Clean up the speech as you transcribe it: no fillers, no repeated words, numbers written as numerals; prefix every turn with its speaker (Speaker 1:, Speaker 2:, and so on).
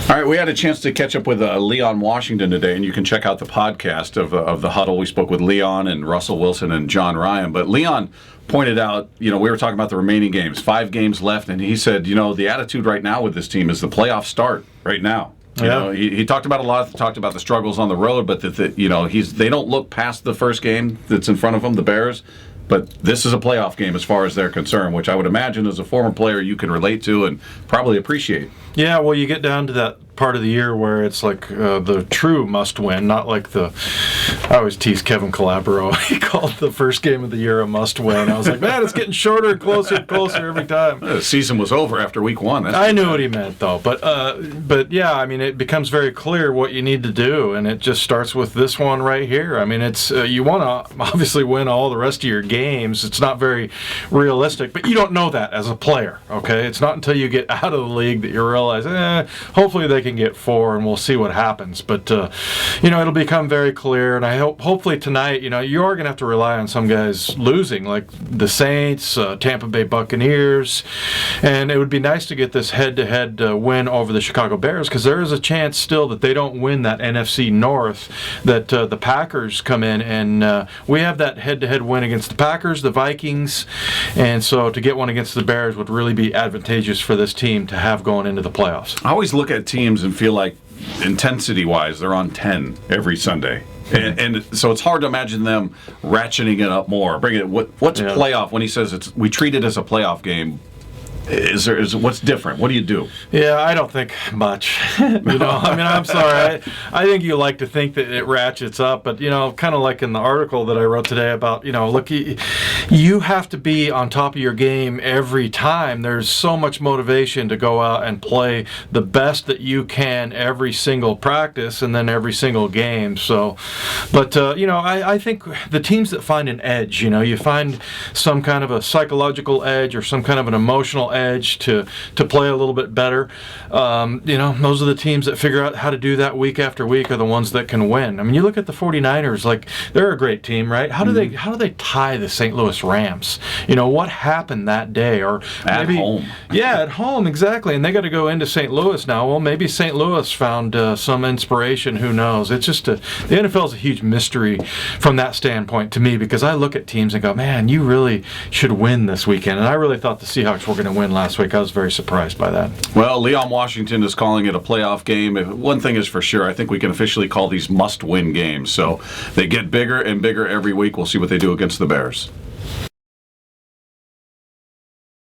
Speaker 1: All right, we had a chance to catch up with Leon Washington today, and you can check out the podcast of the Huddle. We spoke with Leon and Russell Wilson and John Ryan. But Leon pointed out, we were talking about the remaining games, 5 games left, and he said, the attitude right now with this team is the playoff start right now. He talked about talked about the struggles on the road, but they don't look past the first game that's in front of them, the Bears. But this is a playoff game as far as they're concerned, which I would imagine as a former player you can relate to and probably appreciate.
Speaker 2: Yeah, well, you get down to that part of the year where it's like the true must-win, not like I always tease Kevin Calabro. He called the first game of the year a must-win. I was like, man, it's getting shorter and closer every time.
Speaker 1: The season was over after week 1.
Speaker 2: I knew what he meant, though. But yeah, I mean, it becomes very clear what you need to do, and it just starts with this one right here. I mean, it's you want to obviously win all the rest of your games. It's not very realistic, but you don't know that as a player, okay? It's not until you get out of the league that you realize, hopefully they can get 4, and we'll see what happens. But it'll become very clear, and I hope hopefully tonight, you are going to have to rely on some guys losing, like the Saints, Tampa Bay Buccaneers, and it would be nice to get this head-to-head win over the Chicago Bears, because there is a chance still that they don't win that NFC North, that the Packers come in, and we have that head-to-head win against the Packers, the Vikings, and so to get one against the Bears would really be advantageous for this team to have going into the playoffs.
Speaker 1: I always look at teams and feel like intensity-wise they're on 10 every Sunday. And so it's hard to imagine them ratcheting it up more. What's playoff when he says we treat it as a playoff game? What's different? What do you do?
Speaker 2: Yeah, I don't think much. I mean, I'm sorry. I think you like to think that it ratchets up, but kind of like in the article that I wrote today about, look, you have to be on top of your game every time. There's so much motivation to go out and play the best that you can every single practice and then every single game. So, but I think the teams that find an edge, you find some kind of a psychological edge or some kind of an emotional edge to play a little bit better. Those are the teams that figure out how to do that week after week are the ones that can win. I mean, you look at the 49ers, like they're a great team, right? How do they tie the St. Louis Rams? What happened that day? Or
Speaker 1: at home.
Speaker 2: Yeah, at home, exactly. And they got to go into St. Louis now. Well, maybe St. Louis found some inspiration. Who knows? It's just the NFL is a huge mystery from that standpoint to me, because I look at teams and go, man, you really should win this weekend. And I really thought the Seahawks were going to win last week. I was very surprised by that.
Speaker 1: Well, Leon Washington is calling it a playoff game. One thing is for sure, I think we can officially call these must-win games. So they get bigger and bigger every week. We'll see what they do against the Bears.